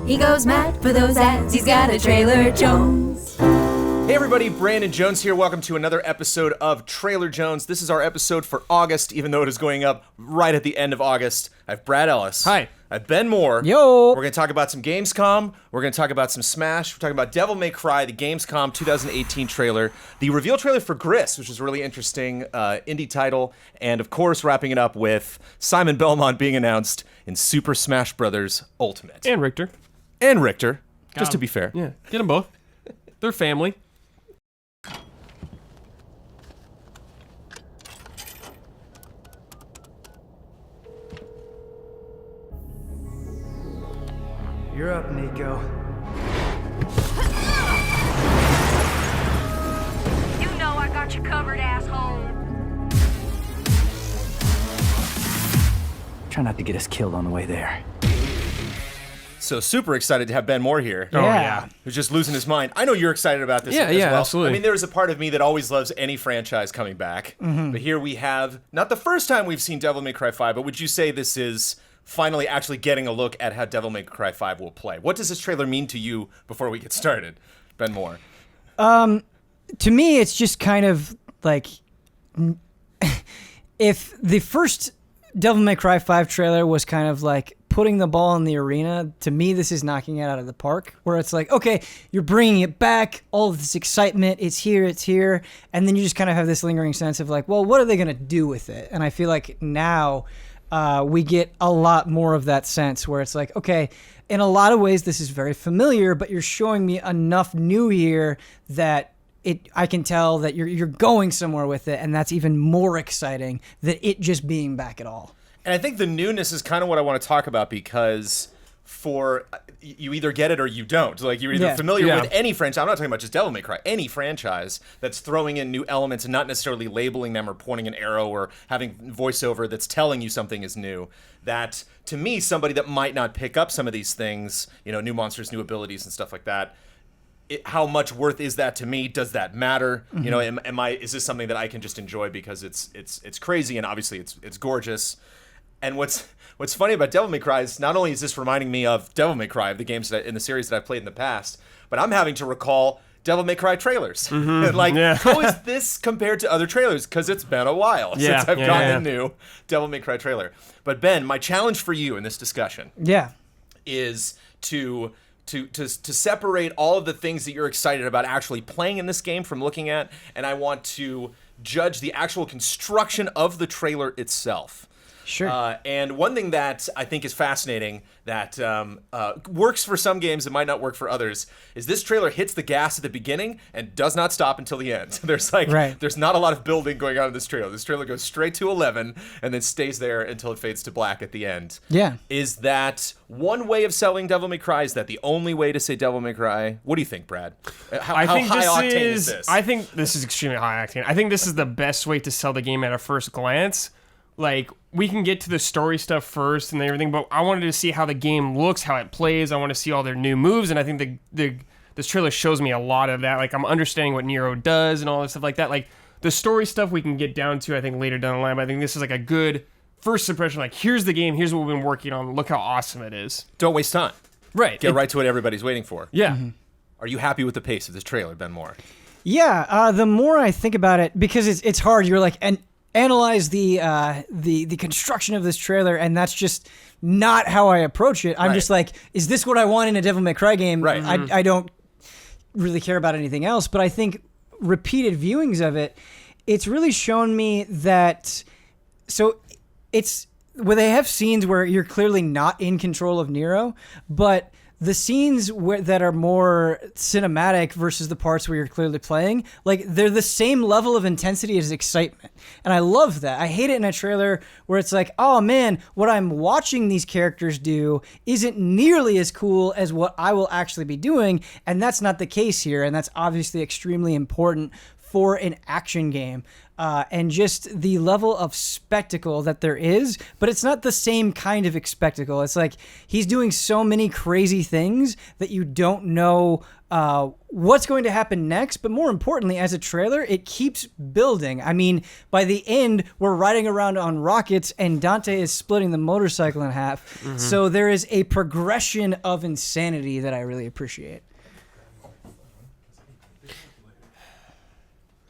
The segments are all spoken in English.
He goes mad for those ads, he's got a Trailer Jones. Hey everybody, Brandon Jones here. Welcome to another episode of Trailer Jones. This is our episode for August, even though it is going up right at the end of August. I have Brad Ellis. Hi. I have Ben Moore. Yo. We're going to talk about some Gamescom. We're going to talk about some Smash. We're talking about Devil May Cry, the Gamescom 2018 trailer, the reveal trailer for Gris, which is really interesting, indie title, and of course wrapping it up with Simon Belmont being announced in Super Smash Bros. Ultimate. And Richter. And Richter, just to be fair. Yeah, get them both. They're family. You're up, Nico. You know I got you covered, asshole. Try not to get us killed on the way there. So super excited to have Ben Moore here. Oh, yeah. Who's just losing his mind. I know you're excited about this Yeah, as yeah, well. absolutely. I mean, there's a part of me that always loves any franchise coming back. But here we have, not the first time we've seen Devil May Cry 5, but would you say this is finally actually getting a look at how Devil May Cry 5 will play? What does this trailer mean to you before we get started? Ben Moore. To me, it's just kind of like if the first Devil May Cry 5 trailer was kind of like putting the ball in the arena, to me, this is knocking it out of the park, where it's like, okay, you're bringing it back, all of this excitement, it's here, and then you just kind of have this lingering sense of like, well, what are they going to do with it? And I feel like now we get a lot more of that sense where it's like, okay, in a lot of ways, this is very familiar, but you're showing me enough new here that I can tell that you're going somewhere with it, and that's even more exciting than it just being back at all. And I think the newness is kind of what I want to talk about, because for you either get it or you don't. Like, you're either familiar with any franchise. I'm not talking about just Devil May Cry. Any franchise that's throwing in new elements and not necessarily labeling them or pointing an arrow or having voiceover that's telling you something is new. That, to me, somebody that might not pick up some of these things, you know, new monsters, new abilities and stuff like that, how much worth is that to me? Does that matter? Mm-hmm. You know, is this something that I can just enjoy because it's crazy and obviously it's gorgeous? And what's funny about Devil May Cry is not only is this reminding me of Devil May Cry, of the games in the series that I've played in the past, but I'm having to recall Devil May Cry trailers. Mm-hmm. How is this compared to other trailers? Because it's been a while since I've gotten a new Devil May Cry trailer. But Ben, my challenge for you in this discussion is to separate all of the things that you're excited about actually playing in this game from looking at, and I want to judge the actual construction of the trailer itself. Sure. And one thing that I think is fascinating that works for some games and might not work for others is this trailer hits the gas at the beginning and does not stop until the end. There's not a lot of building going on in this trailer. This trailer goes straight to 11 and then stays there until it fades to black at the end. Yeah. Is that one way of selling Devil May Cry? Is that the only way to say Devil May Cry? What do you think, Brad? How high octane is this? I think this is extremely high octane. I think this is the best way to sell the game at a first glance. Like, we can get to the story stuff first and everything, but I wanted to see how the game looks, how it plays. I want to see all their new moves, and I think this trailer shows me a lot of that. Like, I'm understanding what Nero does and all this stuff like that. Like, the story stuff we can get down to, I think, later down the line, but I think this is like a good first impression. Like, here's the game, here's what we've been working on, look how awesome it is. Don't waste time. Right. Get right to what everybody's waiting for. Yeah. Mm-hmm. Are you happy with the pace of this trailer, Ben Moore? Yeah, the more I think about it, because it's hard, you're like, analyze the construction of this trailer, and that's just not how I approach it. I'm just like, is this what I want in a Devil May Cry game? Right. I don't really care about anything else, but I think repeated viewings of it, it's really shown me that, so it's where they have scenes where you're clearly not in control of Nero, but the scenes that are more cinematic versus the parts where you're clearly playing, like, they're the same level of intensity as excitement. And I love that. I hate it in a trailer where it's like, oh man, what I'm watching these characters do isn't nearly as cool as what I will actually be doing. And that's not the case here. And that's obviously extremely important for an action game. and just the level of spectacle that there is, but it's not the same kind of spectacle. It's like he's doing so many crazy things that you don't know what's going to happen next, but more importantly, as a trailer, it keeps building. I mean, by the end, we're riding around on rockets and Dante is splitting the motorcycle in half. Mm-hmm. So there is a progression of insanity that I really appreciate.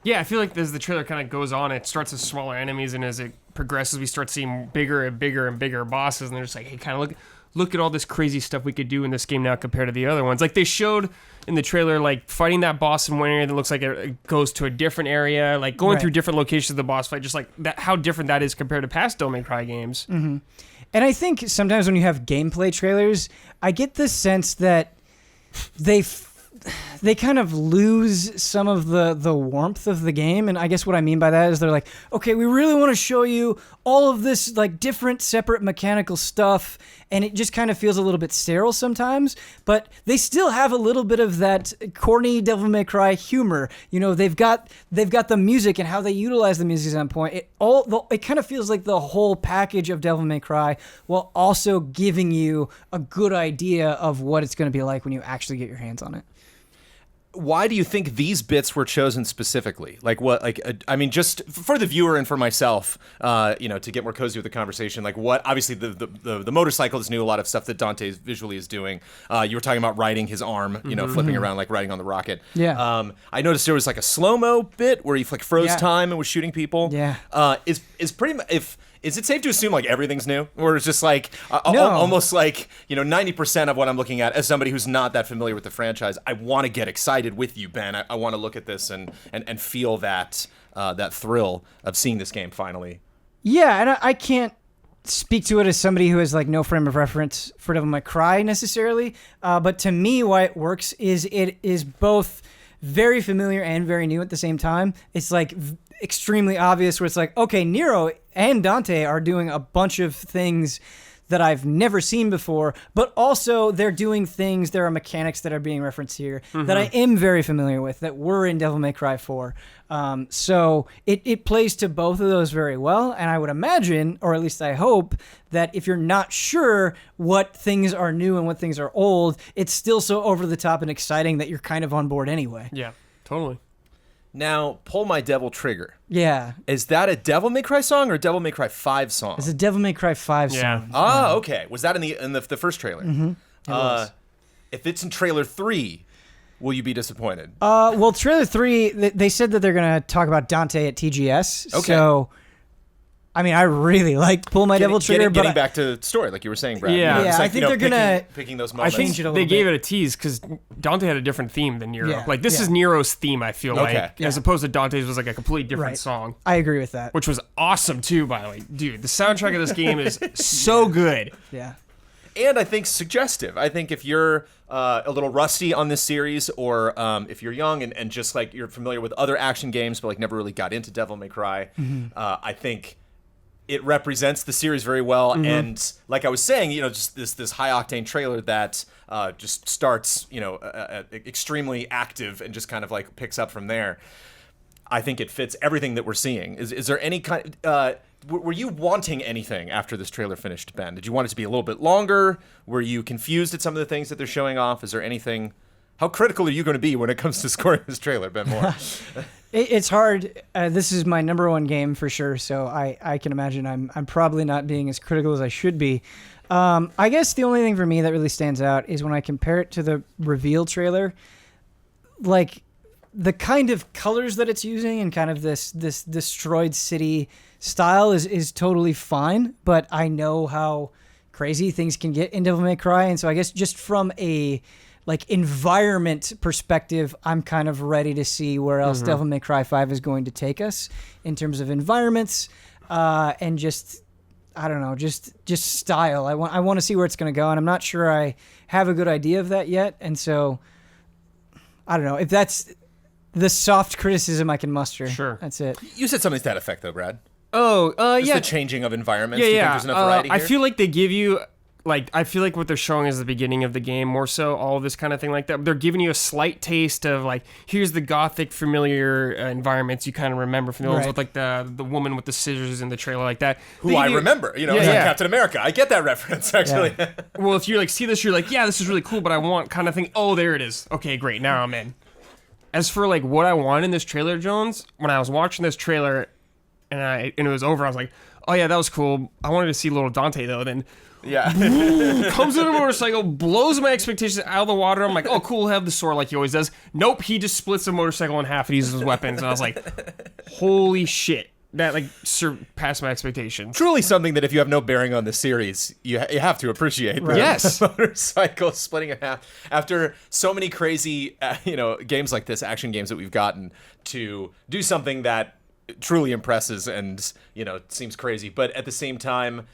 Yeah, I feel like as the trailer kind of goes on, it starts with smaller enemies, and as it progresses, we start seeing bigger and bigger and bigger bosses, and they're just like, hey, kind of look at all this crazy stuff we could do in this game now compared to the other ones. Like, they showed in the trailer, like, fighting that boss in one area that looks like it goes to a different area, like, going through different locations of the boss fight, just like that, how different that is compared to past Devil May Cry games. Mm-hmm. And I think sometimes when you have gameplay trailers, I get the sense that they kind of lose some of the warmth of the game. And I guess what I mean by that is they're like, okay, we really want to show you all of this like different separate mechanical stuff, and it just kind of feels a little bit sterile sometimes, but they still have a little bit of that corny Devil May Cry humor. You know, they've got the music and how they utilize the music is on point. It kind of feels like the whole package of Devil May Cry, while also giving you a good idea of what it's going to be like when you actually get your hands on it. Why do you think these bits were chosen specifically? Like what? Like I mean, just for the viewer and for myself, to get more cozy with the conversation. Like what? Obviously, the motorcycle is new. A lot of stuff that Dante visually is doing. You were talking about riding his arm, flipping around like riding on the rocket. Yeah. I noticed there was like a slow-mo bit where he like froze time and was shooting people. Yeah. Is pretty much Is it safe to assume like everything's new, or it's just like No. almost like 90% of what I'm looking at as somebody who's not that familiar with the franchise? I want to get excited with you, Ben. I want to look at this and feel that thrill of seeing this game finally. Yeah, and I can't speak to it as somebody who has like no frame of reference for Devil May Cry necessarily, but to me, why it works is it is both very familiar and very new at the same time. It's like extremely obvious where it's like, okay, Nero and Dante are doing a bunch of things that I've never seen before, but also they're doing things, there are mechanics that are being referenced here that I am very familiar with, that were in Devil May Cry 4. So it plays to both of those very well, and I would imagine, or at least I hope, that if you're not sure what things are new and what things are old, it's still so over the top and exciting that you're kind of on board anyway. Yeah, totally. Now, Pull My Devil Trigger. Yeah. Is that a Devil May Cry song or a Devil May Cry 5 song? It's a Devil May Cry 5 song. Ah, okay. Was that in the first trailer? Mm-hmm. It was. If it's in trailer 3, will you be disappointed? Well, trailer 3, they said that they're going to talk about Dante at TGS. Okay. So, I mean, I really like Pull My Devil Trigger. Getting back to story, like you were saying, Brad. Yeah. I think they're going to picking those I moments. think change it a they little gave bit. it a tease because Dante had a different theme than Nero. Yeah, Like, this yeah. is Nero's theme, I feel like, Yeah. as opposed to Dante's was like a completely different Right. song, I agree with that. which was awesome too, by the way. Dude, the soundtrack of this game is so good. Yeah. And I think suggestive. I think if you're a little rusty on this series, or if you're young and just like you're familiar with other action games but like never really got into Devil May Cry, I think it represents the series very well. And like I was saying, just this high octane trailer that just starts extremely active and just kind of like picks up from there. I think it fits everything that we're seeing. Is there any kind? Were you wanting anything after this trailer finished, Ben? Did you want it to be a little bit longer? Were you confused at some of the things that they're showing off? Is there anything? How critical are you going to be when it comes to scoring this trailer, Ben Moore? It's hard. This is my number one game for sure, so I can imagine I'm probably not being as critical as I should be. I guess the only thing for me that really stands out is when I compare it to the reveal trailer, like the kind of colors that it's using and kind of this destroyed city style is totally fine, but I know how crazy things can get in Devil May Cry, and so I guess just from a like environment perspective, I'm kind of ready to see where else Devil May Cry 5 is going to take us in terms of environments and just I don't know, just style. I want to see where it's going to go, and I'm not sure I have a good idea of that yet, and so I don't know if that's the soft criticism I can muster. Sure. That's it. You said something to that effect, though, Brad. Oh, Just yeah. the changing of environments. Yeah, Do you yeah. think there's enough variety I here? feel like they give you like I feel like what they're showing is the beginning of the game more so, all this kind of thing like that. They're giving you a slight taste of like, here's the gothic familiar environments you kind of remember from the old, with like the woman with the scissors in the trailer like that. Who I remember, it's like Captain America. I get that reference actually. Yeah. Well, if you like see this, you're like, yeah, this is really cool, but I want kind of thing. Oh, there it is. Okay, great. Now I'm in. As for like what I want in this trailer, Jones, when I was watching this trailer and it was over, I was like, oh yeah, that was cool. I wanted to see little Dante though. Then comes in a motorcycle, blows my expectations out of the water. I'm like, oh cool, he'll have the sword like he always does. Nope, he just splits the motorcycle in half and uses his weapons. And I was like, holy shit. That like surpassed my expectations. Truly something that if you have no bearing on the series, you have to appreciate. Right. Yes, motorcycle splitting in half after so many crazy, games like this, action games that we've gotten to do something that truly impresses and seems crazy, but at the same time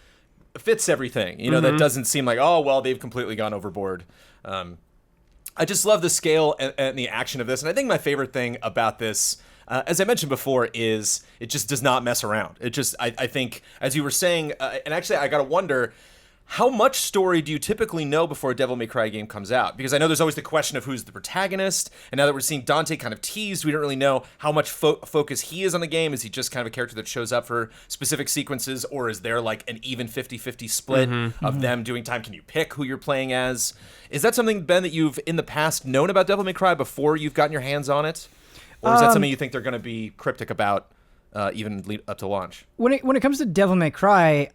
fits everything. That doesn't seem like, oh well, they've completely gone overboard. I just love the scale and the action of this, and I think my favorite thing about this, as I mentioned before, is it just does not mess around. It just, I think, as you were saying, and actually I gotta wonder, how much story do you typically know before a Devil May Cry game comes out? Because I know there's always the question of who's the protagonist, and now that we're seeing Dante kind of teased, we don't really know how much focus he is on the game. Is he just kind of a character that shows up for specific sequences, or is there like an even 50-50 split of them doing time? Can you pick who you're playing as? Is that something, Ben, that you've in the past known about Devil May Cry before you've gotten your hands on it? Or is that something you think they're going to be cryptic about even lead up to launch? When it comes to Devil May Cry,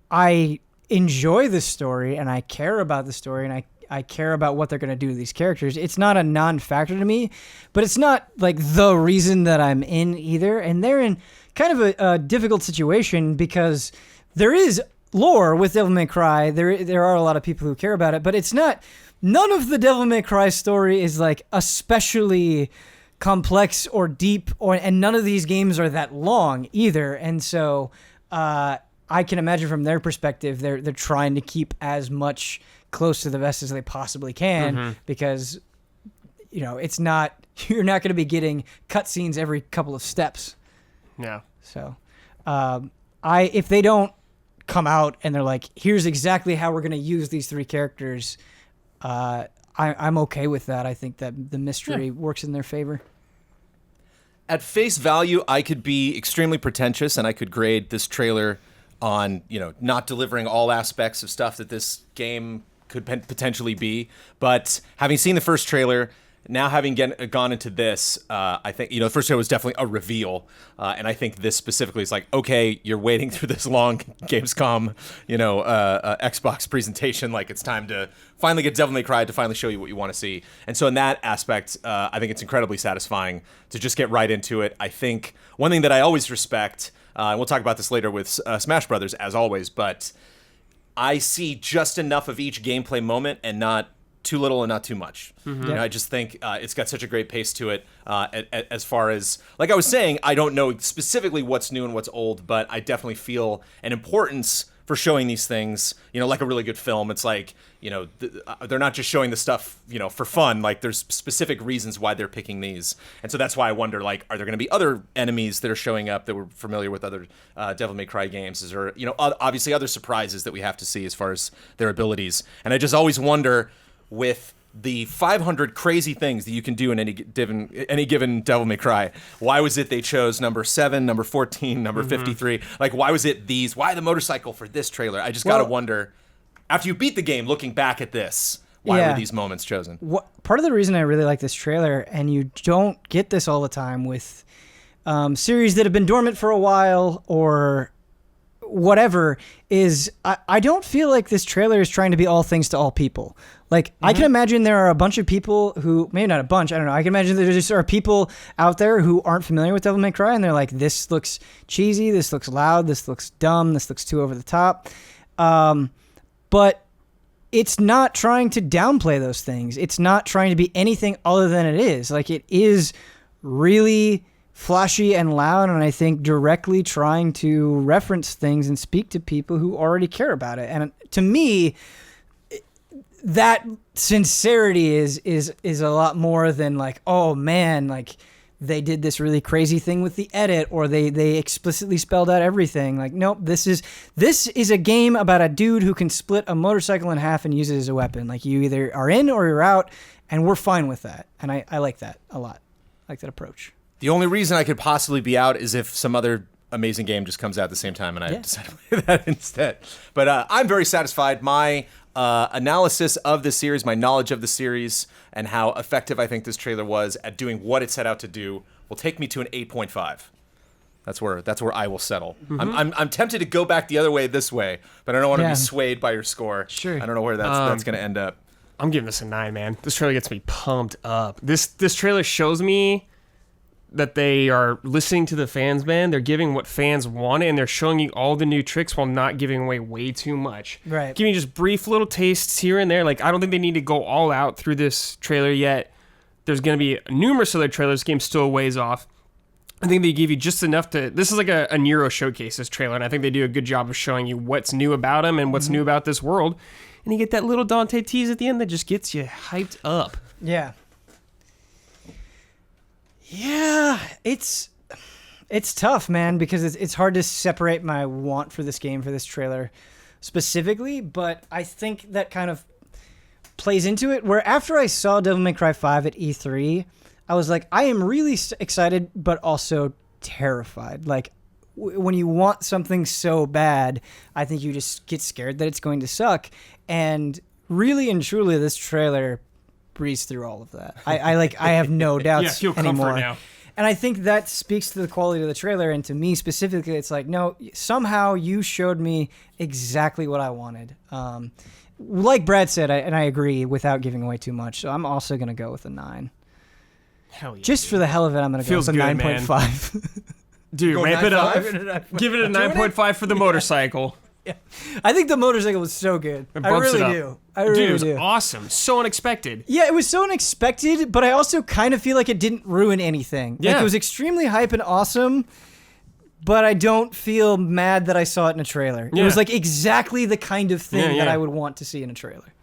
I enjoy the story and I care about the story and I care about what they're going to do to these characters. It's not a non-factor to me, but it's not like the reason that I'm in either. And they're in kind of a difficult situation because there is lore with Devil May Cry. There are a lot of people who care about it, but it's not. None of the Devil May Cry story is like especially complex or deep, and none of these games are that long either. And so I can imagine from their perspective, they're trying to keep as much close to the vest as they possibly can because it's not, you're not going to be getting cutscenes every couple of steps. Yeah. So if they don't come out and they're like, here's exactly how we're going to use these three characters, I'm okay with that. I think that the mystery works in their favor. At face value, I could be extremely pretentious and I could grade this trailer on, not delivering all aspects of stuff that this game could potentially be. But having seen the first trailer, now having gone into this, I think, the first trailer was definitely a reveal. And I think this specifically is like, okay, you're waiting through this long gamescom, Xbox presentation. Like, it's time to finally get Devil May Cry to finally show you what you want to see. And so in that aspect, I think it's incredibly satisfying to just get right into it. I think one thing that I always respect, and we'll talk about this later with Smash Brothers, as always, but I see just enough of each gameplay moment and not too little and not too much. I just think it's got such a great pace to it. As far as, like I was saying, I don't know specifically what's new and what's old, but I definitely feel an importance for showing these things, like a really good film. It's like, they're not just showing the stuff, for fun. Like, there's specific reasons why they're picking these. And so that's why I wonder, like, are there going to be other enemies that are showing up that we're familiar with other Devil May Cry games? Is there, obviously other surprises that we have to see as far as their abilities? And I just always wonder, with the 500 crazy things that you can do in any given Devil May Cry, why was it they chose number 7, number 14, number 53? Like, why was it these? Why the motorcycle for this trailer? I just gotta wonder, after you beat the game, looking back at this, why were these moments chosen? Part of the reason I really like this trailer, and you don't get this all the time with series that have been dormant for a while or whatever, is I don't feel like this trailer is trying to be all things to all people. Like, I can imagine there are a bunch of people who, maybe not a bunch, I don't know, I can imagine there just are people out there who aren't familiar with Devil May Cry, and they're like, this looks cheesy, this looks loud, this looks dumb, this looks too over the top. But it's not trying to downplay those things. It's not trying to be anything other than it is. Like, it is really flashy and loud, and I think directly trying to reference things and speak to people who already care about it. And to me, that sincerity is a lot more than like, oh man, like they did this really crazy thing with the edit, or they explicitly spelled out everything. Like, nope, this is a game about a dude who can split a motorcycle in half and use it as a weapon. Like, you either are in or you're out, and we're fine with that. And I like that a lot. I like that approach. The only reason I could possibly be out is if some other amazing game just comes out at the same time and I decide to play that instead. But I'm very satisfied. My analysis of the series, my knowledge of the series, and how effective I think this trailer was at doing what it set out to do will take me to an 8.5. That's where I will settle. Mm-hmm. I'm tempted to go back the other way this way, but I don't want to be swayed by your score. Sure. I don't know where that's going to end up. I'm giving this a 9, man. This trailer gets me pumped up. This trailer shows me that they are listening to the fans, man. They're giving what fans want, and they're showing you all the new tricks while not giving away way too much. Right. Giving you just brief little tastes here and there. Like, I don't think they need to go all out through this trailer yet. There's going to be numerous other trailers. This game's still a ways off. I think they give you just enough to... This is like a Nero showcase, this trailer, and I think they do a good job of showing you what's new about him and what's new about this world. And you get that little Dante tease at the end that just gets you hyped up. Yeah. Yeah, it's tough, man, because it's hard to separate my want for this game, for this trailer specifically, but I think that kind of plays into it, where after I saw Devil May Cry 5 at E3, I was like, I am really excited, but also terrified. Like, when you want something so bad, I think you just get scared that it's going to suck, and really and truly, this trailer breeze through all of that. I have no doubts anymore. Now. And I think that speaks to the quality of the trailer, and to me specifically, it's like, no, somehow you showed me exactly what I wanted. Like Brad said, and I agree, without giving away too much, so I'm also going to go with a 9. Hell yeah. Just for the hell of it, I'm going to go with a 9.5. Dude, ramp it up. Give it a 9.5 for the motorcycle. Yeah. I think the motorcycle was so good. I really do. Dude, it was awesome. So unexpected. Yeah, it was so unexpected, but I also kind of feel like it didn't ruin anything. Yeah. Like, it was extremely hype and awesome, but I don't feel mad that I saw it in a trailer. Yeah. It was like exactly the kind of thing that I would want to see in a trailer.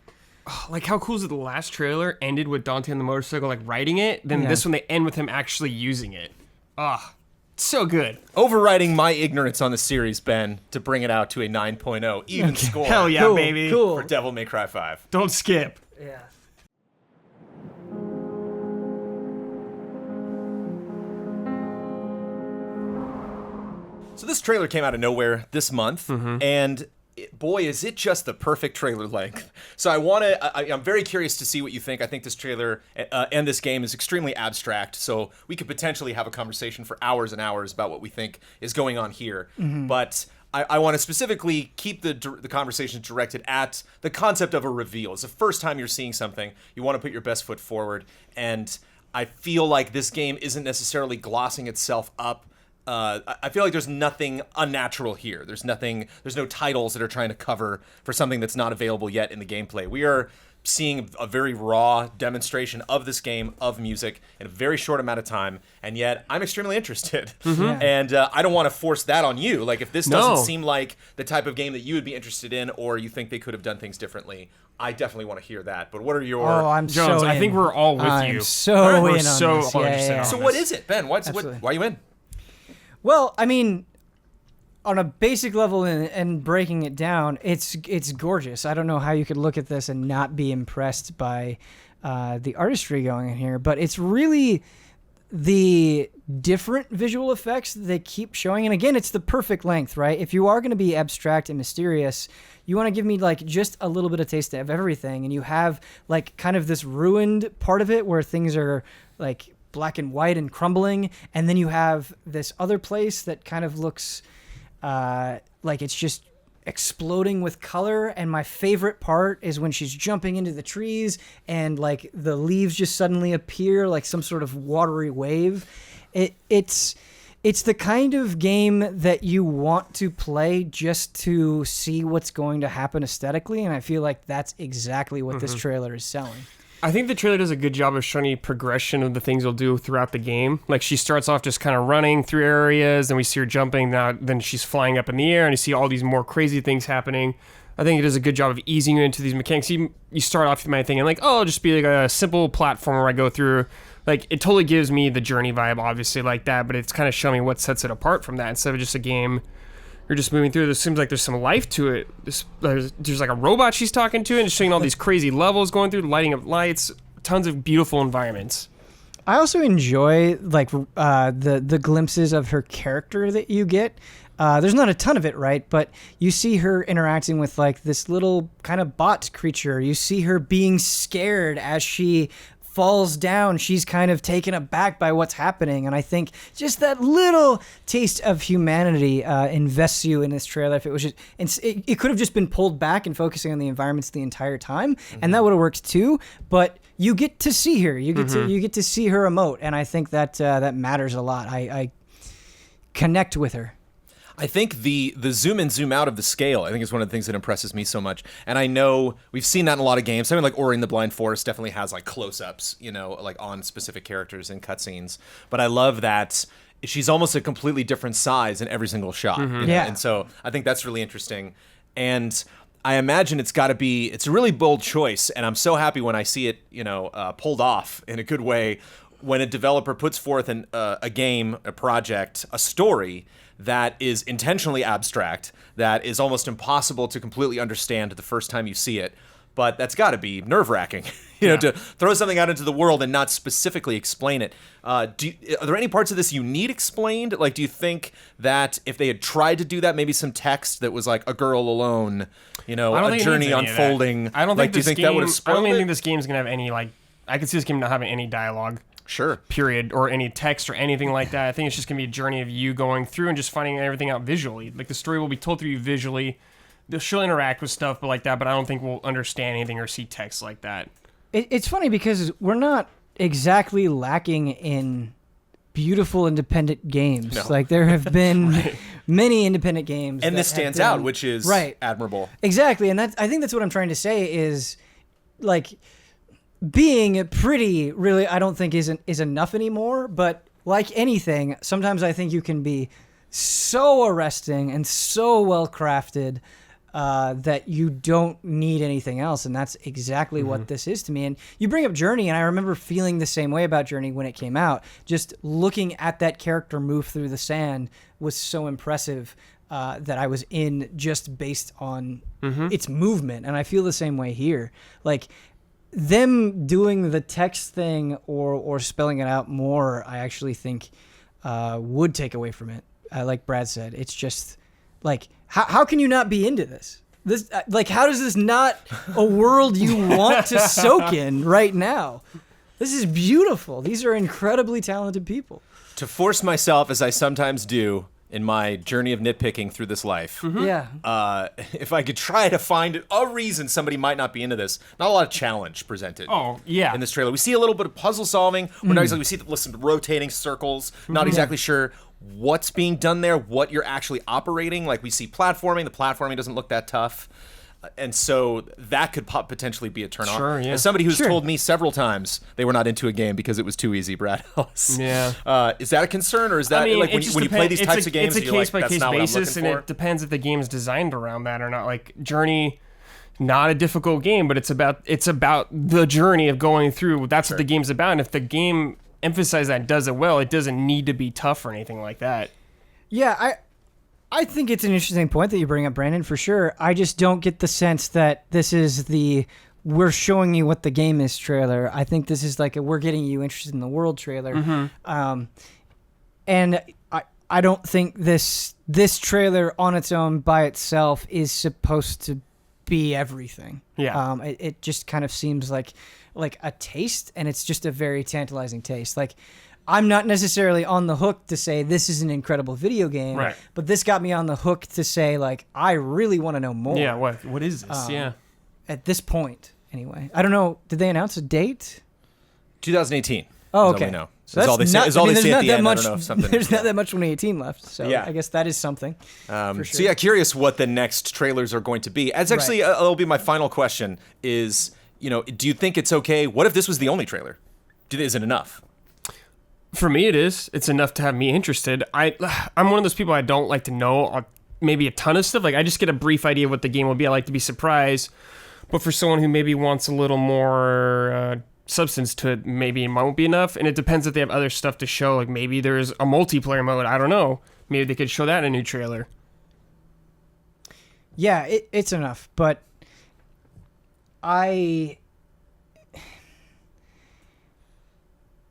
Oh, like, how cool is it the last trailer ended with Dante on the motorcycle, like, riding it? Then this one, they end with him actually using it. So good. Overriding my ignorance on the series, Ben, to bring it out to a 9.0 even score. Hell yeah, baby. Cool. For Devil May Cry 5. Don't skip. Yeah. So this trailer came out of nowhere this month, and boy, is it just the perfect trailer length. So I'm very curious to see what you think. I think this trailer and this game is extremely abstract, so we could potentially have a conversation for hours and hours about what we think is going on here. But I want to specifically keep the conversation directed at the concept of a reveal. It's the first time you're seeing something. You want to put your best foot forward, and I feel like this game isn't necessarily glossing itself up. I feel like there's nothing unnatural here. There's no titles that are trying to cover for something that's not available yet in the gameplay. We are seeing a very raw demonstration of this game, of music, in a very short amount of time, and yet I'm extremely interested. And I don't want to force that on you. Like, if this doesn't seem like the type of game that you would be interested in, or you think they could have done things differently, I definitely want to hear that. But what are your... Oh, I'm Jones, so in. I think we're all with you. I'm so we're in so on this. Yeah. So what is it, Ben? Why are you in? Well, I mean, on a basic level and breaking it down, it's gorgeous. I don't know how you could look at this and not be impressed by the artistry going in here, but it's really the different visual effects that they keep showing. And again, it's the perfect length, right? If you are going to be abstract and mysterious, you want to give me like just a little bit of taste of everything. And you have like kind of this ruined part of it where things are like black and white and crumbling, and then you have this other place that kind of looks like it's just exploding with color. And my favorite part is when she's jumping into the trees and like the leaves just suddenly appear like some sort of watery wave. It's the kind of game that you want to play just to see what's going to happen aesthetically, and I feel like that's exactly what this trailer is selling. I think the trailer does a good job of showing you progression of the things you'll do throughout the game. Like, she starts off just kind of running through areas, then we see her jumping, then she's flying up in the air, and you see all these more crazy things happening. I think it does a good job of easing you into these mechanics. You start off, you might think, like, oh, it'll just be like a simple platform where I go through like it totally gives me the Journey vibe, obviously like that, but it's kind of showing me what sets it apart from that instead of just a game you're just moving through. There seems like there's some life to it. There's like a robot she's talking to, and just showing all these crazy levels going through, lighting up lights, tons of beautiful environments. I also enjoy like the glimpses of her character that you get. There's not a ton of it, right? But you see her interacting with like this little kind of bot creature. You see her being scared as she falls down. She's kind of taken aback by what's happening. And I think just that little taste of humanity invests you in this trailer. If it was just, it could have just been pulled back and focusing on the environments the entire time, and that would have worked too. But you get to see her. You get to see her emote, and I think that that matters a lot. I connect with her. I think the zoom in, zoom out of the scale, I think is one of the things that impresses me so much. And I know we've seen that in a lot of games. Something like Ori and the Blind Forest definitely has like close-ups, you know, like on specific characters in cutscenes. But I love that she's almost a completely different size in every single shot. You know? Yeah. And so I think that's really interesting. And I imagine it's a really bold choice. And I'm so happy when I see it, you know, pulled off in a good way when a developer puts forth a game, a project, a story that is intentionally abstract, that is almost impossible to completely understand the first time you see it. But that's got to be nerve-wracking, you know, to throw something out into the world and not specifically explain it. Are there any parts of this you need explained? Like, do you think that if they had tried to do that, maybe some text that was like a girl alone, you know, a journey unfolding? I don't think do you think that would have spoiled I don't even it? think this game's gonna have any like. I could see this game not having any dialogue. Sure. Period, or any text or anything like that. I think it's just gonna be a journey of you going through and just finding everything out visually. Like the story will be told through you visually. She'll interact with stuff, but like that. But I don't think we'll understand anything or see text like that. It's funny because we're not exactly lacking in beautiful independent games. No. Like there have been many independent games, and this stands out, which is admirable. Exactly, and I think that's what I'm trying to say is like. Being pretty really I don't think is enough anymore, but like anything, sometimes I think you can be so arresting and so well crafted that you don't need anything else, and that's exactly what this is to me. And you bring up Journey, and I remember feeling the same way about Journey when it came out. Just looking at that character move through the sand was so impressive that I was in just based on its movement, and I feel the same way here. Like them doing the text thing or spelling it out more, I actually think would take away from it. Like Brad said, it's just like, how can you not be into this? This like, how does this not a world you want to soak in right now? This is beautiful. These are incredibly talented people. To force myself, as I sometimes do, in my journey of nitpicking through this life. Yeah. If I could try to find a reason somebody might not be into this, not a lot of challenge presented. Oh, yeah. In this trailer, we see a little bit of puzzle solving. We're not exactly, we see some rotating circles. Not exactly sure what's being done there, what you're actually operating. Like we see platforming. The platforming doesn't look that tough. And so that could potentially be a turn off. Sure, yeah. As somebody who's told me several times they were not into a game because it was too easy, Brad Ellis. Yeah. Is that a concern, or is that like when you play these types of games, it's a you're case by case basis, and it depends if the game is designed around that or not. Like Journey, not a difficult game, but it's about the journey of going through. That's what the game's about, and if the game emphasizes that and does it well, it doesn't need to be tough or anything like that. Yeah, I think it's an interesting point that you bring up, Brandon, for sure. I just don't get the sense that this is the we're showing you what the game is trailer. I think this is like a we're getting you interested in the world trailer. And I don't think this trailer on its own by itself is supposed to be everything. Yeah. It just kind of seems like a taste, and it's just a very tantalizing taste. Like, I'm not necessarily on the hook to say this is an incredible video game, right, but this got me on the hook to say, like, I really want to know more. Yeah, what is this? At this point, anyway. I don't know. Did they announce a date? 2018. Oh, okay. All we know. So that's all they say. not, Is all they say at the end. Much, I don't know if something. There's not that much 2018 left, so I guess that is something. For sure. So yeah, curious what the next trailers are going to be. As actually, it'll be my final question. Is do you think it's okay? What if this was the only trailer? Is it enough? For me, it is. It's enough to have me interested. I'm one of those people I don't like to know maybe a ton of stuff. Like I just get a brief idea of what the game will be. I like to be surprised. But for someone who maybe wants a little more substance to it. Maybe it won't be enough, and it depends if they have other stuff to show. Like maybe there's a multiplayer mode. I don't know. Maybe they could show that in a new trailer. Yeah, it's enough, but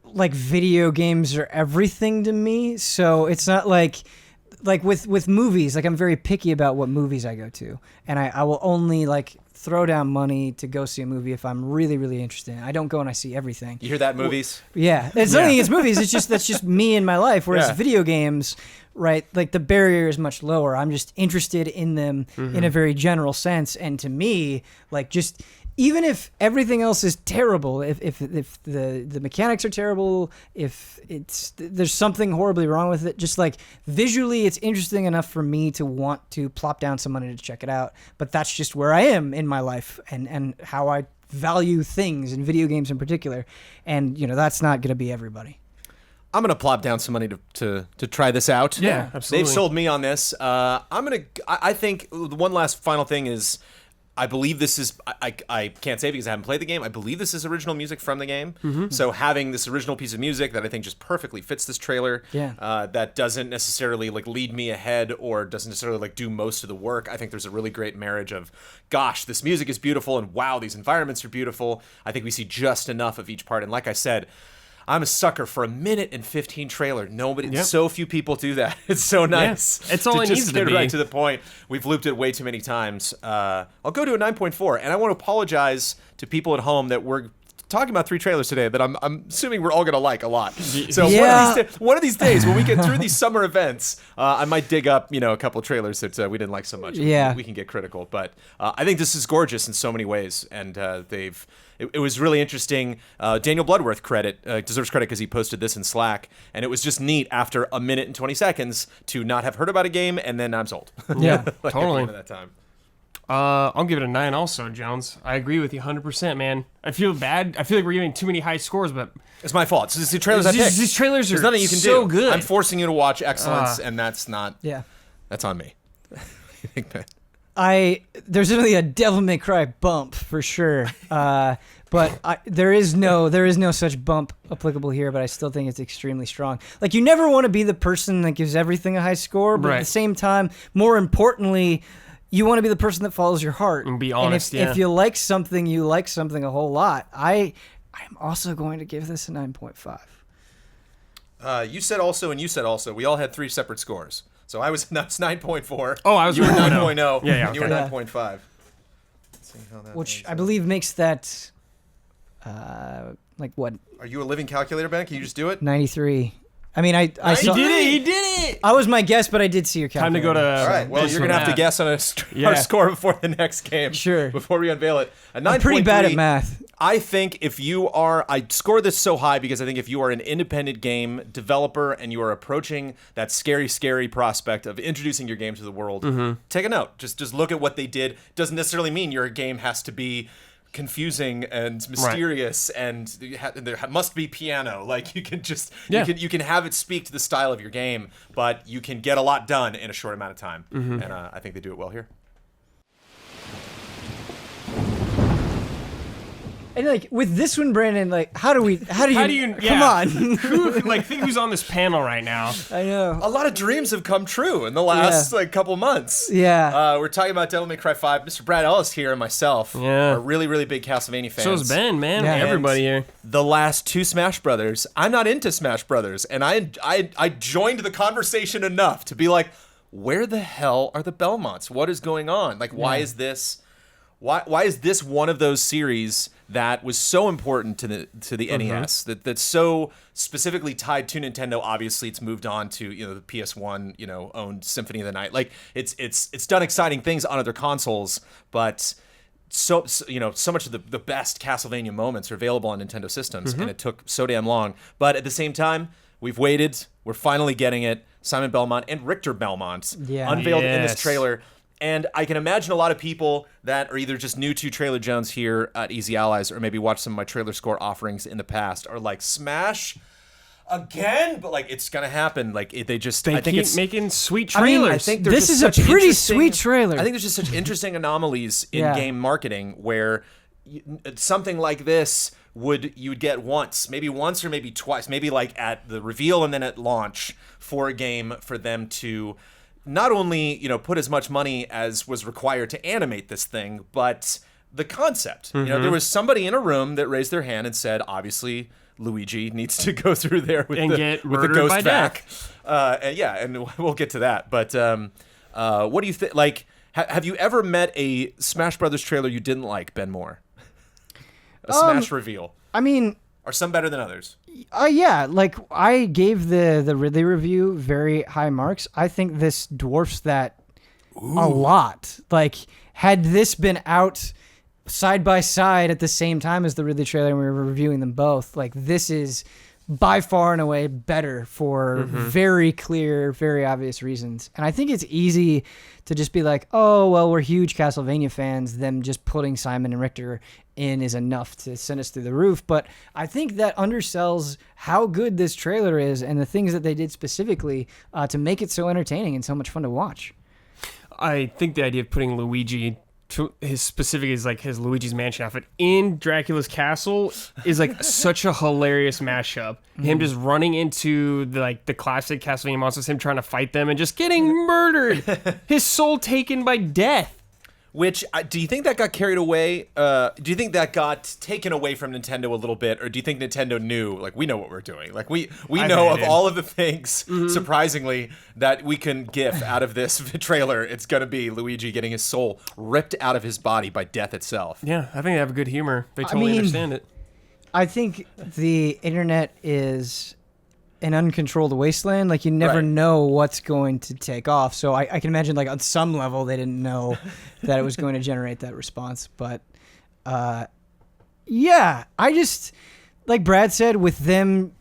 like video games are everything to me, so it's not like with movies. Like I'm very picky about what movies I go to, and I will only like throw down money to go see a movie if I'm really, really interested in it. I don't go and I see everything. You hear that, movies? Yeah, it's nothing against movies. It's just that's just me in my life. Whereas video games, right? Like the barrier is much lower. I'm just interested in them in a very general sense, and to me, like just. Even if everything else is terrible, if the mechanics are terrible, if there's something horribly wrong with it, just like visually it's interesting enough for me to want to plop down some money to check it out. But that's just where I am in my life and how I value things in video games in particular. And that's not going to be everybody. I'm gonna plop down some money to try this out. Yeah, absolutely. They've sold me on this. I think the one last final thing is. I believe this is, I can't say because I haven't played the game, I believe this is original music from the game. So having this original piece of music that I think just perfectly fits this trailer, that doesn't necessarily like lead me ahead or doesn't necessarily like do most of the work. I think there's a really great marriage of, gosh, this music is beautiful and wow, these environments are beautiful. I think we see just enough of each part. And like I said, I'm a sucker for a 1:15 trailer. So few people do that. It's so nice. Yeah. It's all it needs to get be. right to the point. We've looped it way too many times. I'll go to a 9.4, and I want to apologize to people at home that we're talking about 3 trailers today that I'm assuming we're all gonna like a lot. So one of these days when we get through these summer events, I might dig up a couple of trailers that we didn't like so much. Yeah, we can get critical, but I think this is gorgeous in so many ways, and It was really interesting. Daniel Bloodworth deserves credit because he posted this in Slack, and it was just neat after 1:20 seconds to not have heard about a game, and then I'm sold. Yeah, like totally. At the end of that time. I'll give it a 9 also, Jones. I agree with you 100%, man. I feel bad. I feel like we're giving too many high scores, but... It's my fault. It's the trailers I picked. These trailers There's are nothing you can so do. good. I'm forcing you to watch excellence, and that's not... Yeah. That's on me. There's really a Devil May Cry bump for sure, but there is no such bump applicable here. But I still think it's extremely strong. Like you never want to be the person that gives everything a high score, but at the same time, more importantly, you want to be the person that follows your heart and be honest. And if you like something, you like something a whole lot. I'm also going to give this a 9.5. You said also, and you said also. We all had 3 separate scores. So that's 9.4. Oh, I was. You were 9.0. Yeah. You were 9.5. Let's see how that which makes I believe makes that, like what? Are you a living calculator, Ben? Can you just do it? 93. I mean, I saw. He did it. I was my guess, but I did see your calculator. Time to go to. All right. Well, you're gonna have to guess on our score before the next game. Sure. Before we unveil it. I'm pretty bad at math. I think I score this so high because I think if you are an independent game developer and you are approaching that scary, scary prospect of introducing your game to the world, take a note. Just look at what they did. Doesn't necessarily mean your game has to be confusing and mysterious and there must be piano. Like you can just you can have it speak to the style of your game, but you can get a lot done in a short amount of time. And I think they do it well here. And like with this one, Brandon, like how do you come on? Think who's on this panel right now? I know. A lot of dreams have come true in the last couple months. Yeah. We're talking about Devil May Cry 5. Mr. Brad Ellis here and myself are really, really big Castlevania fans. So's Ben, man. Yeah. Everybody here. The last 2 Smash Brothers, I'm not into Smash Brothers, and I joined the conversation enough to be like, where the hell are the Belmonts? What is going on? Like, why is this? Why is this one of those series that was so important to the NES that's so specifically tied to Nintendo? Obviously, it's moved on to the PS1 owned Symphony of the Night. Like it's done exciting things on other consoles, but so much of the best Castlevania moments are available on Nintendo systems, and it took so damn long. But at the same time, we've waited. We're finally getting it. Simon Belmont and Richter Belmont unveiled in this trailer. And I can imagine a lot of people that are either just new to Trailer Jones here at Easy Allies or maybe watched some of my trailer score offerings in the past are like, Smash again? But like, it's going to happen. Like they keep making sweet trailers. I think this is a pretty sweet trailer. I think there's just such interesting anomalies in game marketing where something like this you would get once or maybe twice, maybe like at the reveal and then at launch for a game, for them to not only, put as much money as was required to animate this thing, but the concept. There was somebody in a room that raised their hand and said, obviously Luigi needs to go through there with the ghost vac. And we'll get to that. But what do you think? Like, have you ever met a Smash Brothers trailer you didn't like, Ben Moore? A Smash reveal. I mean, are some better than others? Yeah, like I gave the Ridley review very high marks. I think this dwarfs that a lot. Like, had this been out side by side at the same time as the Ridley trailer and we were reviewing them both, like, this is by far and away better for very clear, very obvious reasons. And I think it's easy to just be like, oh, well, we're huge Castlevania fans. Them just putting Simon and Richter in is enough to send us through the roof. But I think that undersells how good this trailer is and the things that they did specifically to make it so entertaining and so much fun to watch. I think the idea of putting Luigi, his specific is like his Luigi's Mansion outfit in Dracula's castle, is like such a hilarious mashup. Him just running into the classic Castlevania monsters, him trying to fight them and just getting murdered, his soul taken by death. Which, do you think that got carried away? Do you think that got taken away from Nintendo a little bit? Or do you think Nintendo knew, like, we know what we're doing? Like, we know of all of the things, surprisingly, that we can gif out of this trailer. It's going to be Luigi getting his soul ripped out of his body by death itself. Yeah, I think they have good humor. They totally understand it. I think the internet is an uncontrolled wasteland. Like, you never know what's going to take off. So I can imagine, like, on some level they didn't know that it was going to generate that response. But yeah, I just, like Brad said, with them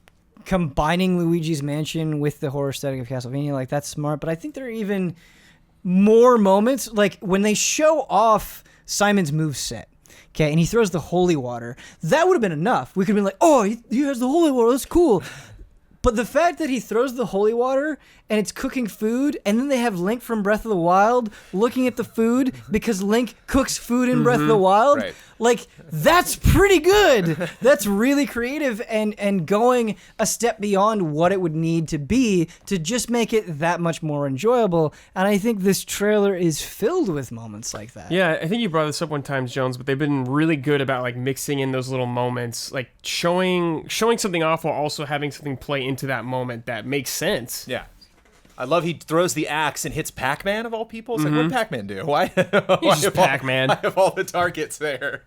combining Luigi's Mansion with the horror aesthetic of Castlevania, like, that's smart. But I think there are even more moments, like when they show off Simon's moveset. Okay, and he throws the holy water. That would have been enough. We could have been like, oh, he has the holy water. That's cool. But the fact that he throws the holy water and it's cooking food, and then they have Link from Breath of the Wild looking at the food because Link cooks food in Breath of the Wild, like, that's pretty good. That's really creative and going a step beyond what it would need to be to just make it that much more enjoyable. And I think this trailer is filled with moments like that. Yeah, I think you brought this up one time, Jones, but they've been really good about, like, mixing in those little moments, like showing something off while also having something play into that moment that makes sense. Yeah. I love he throws the axe and hits Pac-Man, of all people. It's like, what did Pac-Man do? Why? He's just Pac-Man. I have all the targets there.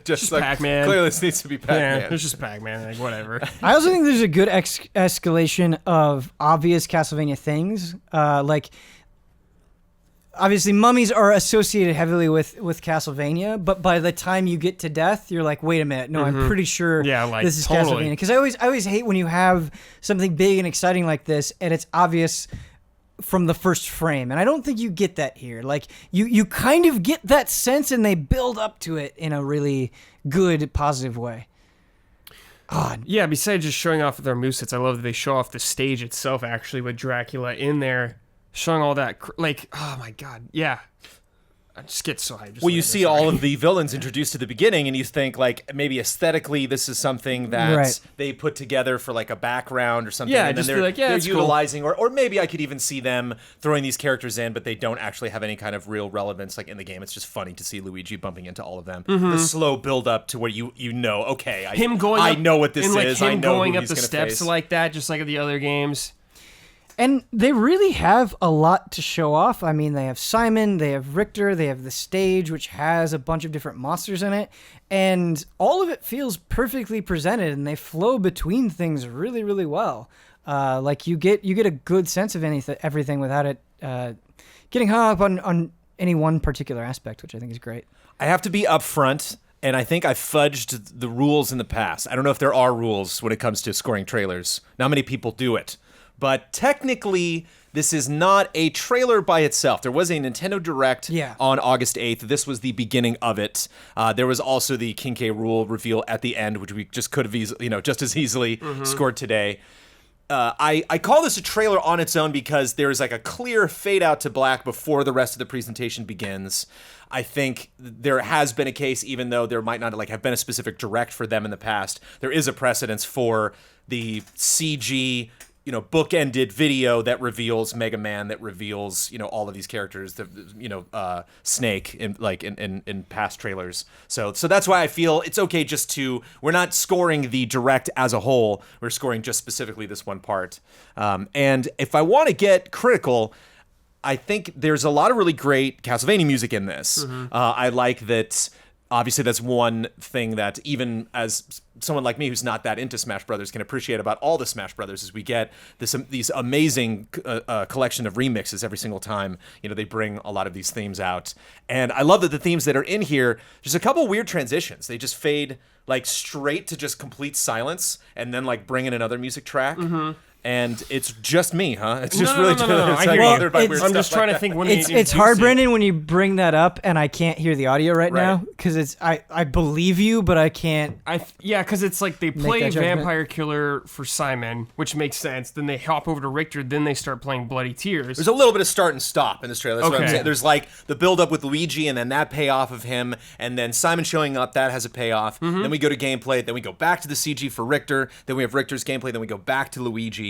Just like, Pac-Man. Clearly this needs to be Pac-Man. Yeah, it's just Pac-Man. Like, whatever. I also think there's a good escalation of obvious Castlevania things. Like, obviously, mummies are associated heavily with Castlevania, but by the time you get to death, you're like, wait a minute, no, I'm pretty sure this is Castlevania. Because I always hate when you have something big and exciting like this, and it's obvious from the first frame. And I don't think you get that here. Like, you kind of get that sense, and they build up to it in a really good, positive way. God. Yeah, besides just showing off their movesets, I love that they show off the stage itself, actually, with Dracula in there. Showing all that, like, oh my god, yeah. I just get so hyped. Well, you see all of the villains introduced at the beginning, and you think, like, maybe aesthetically this is something that they put together for, like, a background or something. Yeah, and then they're utilizing, cool. or maybe I could even see them throwing these characters in, but they don't actually have any kind of real relevance, like, in the game. It's just funny to see Luigi bumping into all of them. The slow build up to where you know, okay, I know what this is. I know going who up he's the gonna steps face. like that, just like the other games. And they really have a lot to show off. I mean, they have Simon, they have Richter, they have the stage, which has a bunch of different monsters in it. And all of it feels perfectly presented, and they flow between things really, really well. Like, you get a good sense of everything without it getting hung up on any one particular aspect, which I think is great. I have to be upfront, and I think I fudged the rules in the past. I don't know if there are rules when it comes to scoring trailers. Not many people do it. But technically, this is not a trailer by itself. There was a Nintendo Direct on August 8th. This was the beginning of it. There was also the King K. Rool reveal at the end, which we just could have just as easily scored today. I call this a trailer on its own because there's like a clear fade out to black before the rest of the presentation begins. I think there has been a case, even though there might not like have been a specific direct for them in the past, there is a precedence for the CG, bookended video that reveals Mega Man, that reveals, all of these characters, Snake in past trailers. So that's why I feel it's okay we're not scoring the direct as a whole. We're scoring just specifically this one part. And if I want to get critical, I think there's a lot of really great Castlevania music in this. I like that. Obviously, that's one thing that even as someone like me who's not that into Smash Brothers can appreciate about all the Smash Brothers is we get these amazing collection of remixes every single time. They bring a lot of these themes out. And I love that the themes that are in here, there's a couple weird transitions. They just fade like straight to just complete silence and then like bring in another music track. And it's just me, huh? It's just really no. I hear you. I'm just trying to think when it's hard, Brendan, when you bring that up and I can't hear the audio right now because I believe you, but I can't. Because it's like they play that judgment. Vampire Killer for Simon, which makes sense. Then they hop over to Richter. Then they start playing Bloody Tears. There's a little bit of start and stop in this trailer. That's what I'm Okay. saying. There's like the build up with Luigi and then that payoff of him, and then Simon showing up. That has a payoff. Then we go to gameplay. Then we go back to the CG for Richter. Then we have Richter's gameplay. Then we go back to Luigi.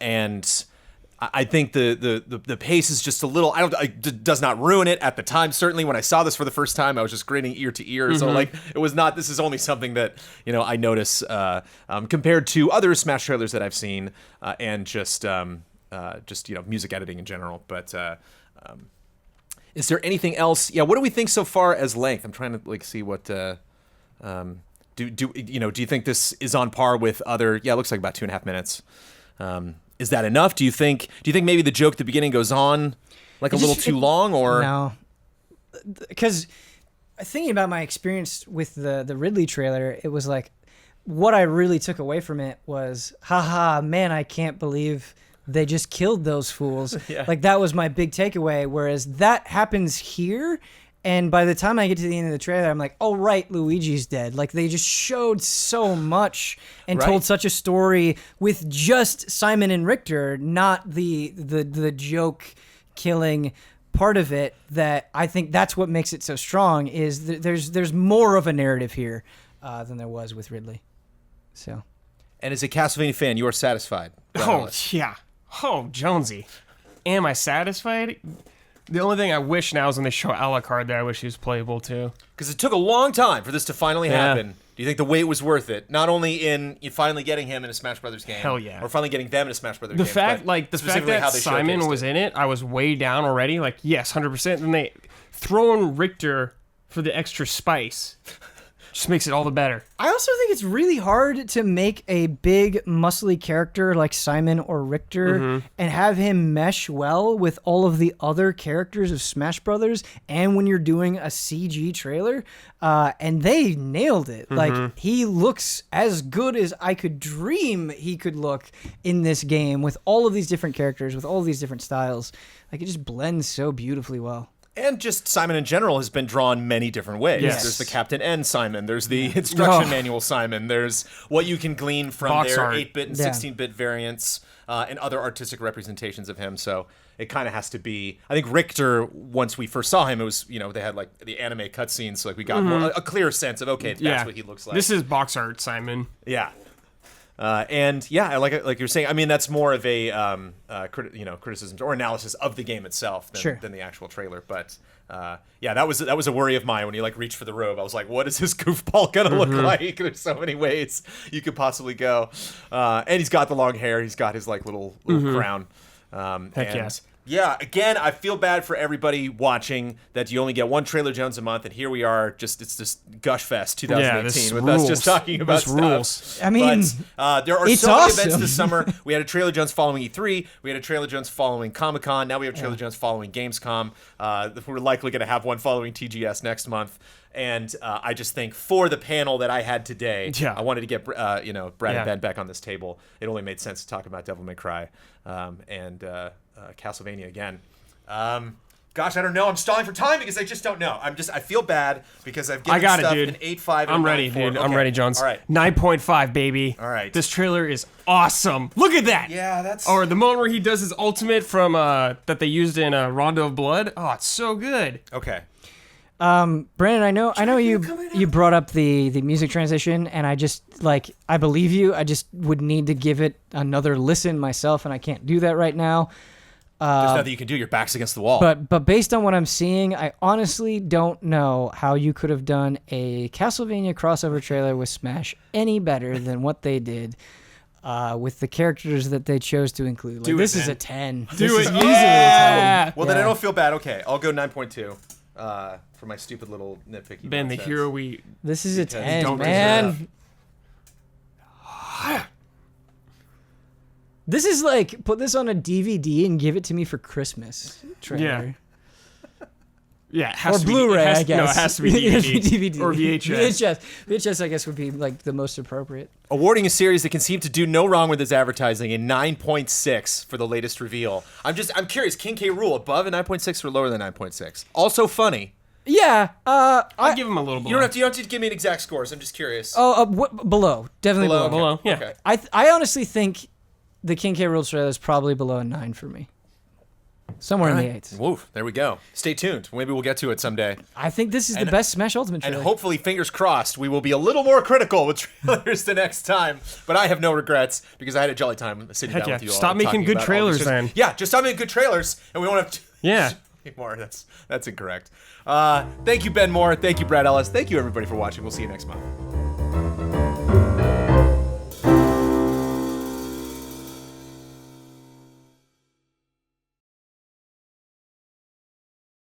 And I think the pace is just a little. It does not ruin it at the time. Certainly, when I saw this for the first time, I was just grinning ear to ear. So like, it was not. This is only something that I notice compared to other Smash trailers that I've seen, and just music editing in general. But is there anything else? Yeah, what do we think so far as length? I'm trying to like see what. Do you think this is on par with other? Yeah, it looks like about 2.5 minutes. Is that enough? Do you think maybe the joke at the beginning goes on like a little too long, or no? Because thinking about my experience with the Ridley trailer, it was like what I really took away from it was, haha, man, I can't believe they just killed those fools. Like that was my big takeaway. Whereas that happens here. And by the time I get to the end of the trailer, I'm like, oh, right, Luigi's dead. Like, they just showed so much and told such a story with just Simon and Richter, not the joke-killing part of it, that I think that's what makes it so strong, is there's more of a narrative here than there was with Ridley. So. And as a Castlevania fan, you are satisfied? Oh, yeah. Oh, Jonesy. Am I satisfied? The only thing I wish now is when they show Alucard that I wish he was playable too. Because it took a long time for this to finally happen. Do you think the wait was worth it? Not only in you finally getting him in a Smash Brothers game. Hell yeah. Or finally getting them in a Smash Brothers The game. fact Specifically that how they Simon was in it, I was way down already. Like, yes, 100%. Then they throw in Richter for the extra spice. Just makes it all the better. I also think it's really hard to make a big, muscly character like Simon or Richter and have him mesh well with all of the other characters of Smash Brothers. And when you're doing a CG trailer, and they nailed it. Like, he looks as good as I could dream he could look in this game with all of these different characters, with all of these different styles. Like, it just blends so beautifully well. And just Simon in general has been drawn many different ways. Yes. There's the Captain N Simon. There's the instruction manual Simon. There's what you can glean from Box their art. 8-bit and 16-bit variants and other artistic representations of him. So it kind of has to be. I think Richter, once we first saw him, it was, they had like the anime cutscenes. So like we got a clear sense of, okay, that's what he looks like. This is box art, Simon. Yeah. And yeah, like you're saying, I mean, that's more of a criticism or analysis of the game itself than the actual trailer. But yeah, that was a worry of mine when you like reached for the robe. I was like, what is this goofball gonna look like? There's so many ways you could possibly go. And he's got the long hair. He's got his like little crown. Heck yes. Yeah, again, I feel bad for everybody watching that you only get one Trailer Jones a month, and here we are, it's this Gush Fest 2018 with us just talking about stuff. Rules. I mean, but, there are it's so many awesome. events this summer. We had a Trailer Jones following E3. We had a Trailer Jones following Comic-Con. Now we have Trailer Jones following Gamescom. We're likely going to have one following TGS next month. And I just think for the panel that I had today, I wanted to get Brad and Ben back on this table. It only made sense to talk about Devil May Cry and Castlevania again. Gosh, I don't know. I'm stalling for time because I just don't know. I feel bad because I've given I got stuff it, dude. an 8.5 and I'm a ready, 9.4. dude. Okay. I'm ready, Jones. All right. 9.5, baby. All right. This trailer is awesome. Look at that. Yeah, that's... Or the moment where he does his ultimate from that they used in Rondo of Blood. Oh, it's so good. Okay. Brandon, I know you brought up the music transition, and I believe you. I just would need to give it another listen myself, and I can't do that right now. There's nothing you can do. Your back's against the wall. But based on what I'm seeing, I honestly don't know how you could have done a Castlevania crossover trailer with Smash any better than what they did with the characters that they chose to include. Like, this is a 10. This is easily a 10. Well, then I don't feel bad. Okay, I'll go 9.2 for my stupid little nitpicky. Ben, the nonsense. hero we... This is a Because 10, don't man. This is like, put this on a DVD and give it to me for Christmas. Trailer. Yeah, it has Or to be, Blu-ray, I guess. No, it has to be DVD. DVD. Or VHS. VHS, I guess, would be like the most appropriate. Awarding a series that can seem to do no wrong with its advertising a 9.6 for the latest reveal. I'm curious, King K. Rool above a 9.6 or lower than 9.6? Also funny. Yeah. I'll give him a little below. You don't have to give me an exact score. So I'm just curious. Below. Definitely below. Okay. Below, yeah. Okay. I honestly think the King K. Rool trailer is probably below a 9 for me. Somewhere in the 8s. Woof, there we go. Stay tuned. Maybe we'll get to it someday. I think this is the best Smash Ultimate trailer. And hopefully, fingers crossed, we will be a little more critical with trailers the next time. But I have no regrets because I had a jolly time sitting down with you all. Stop making talking good about all trailers, these then. Yeah, just stop making good trailers, and we won't have to anymore. That's incorrect. Thank you, Ben Moore. Thank you, Brad Ellis. Thank you, everybody, for watching. We'll see you next month.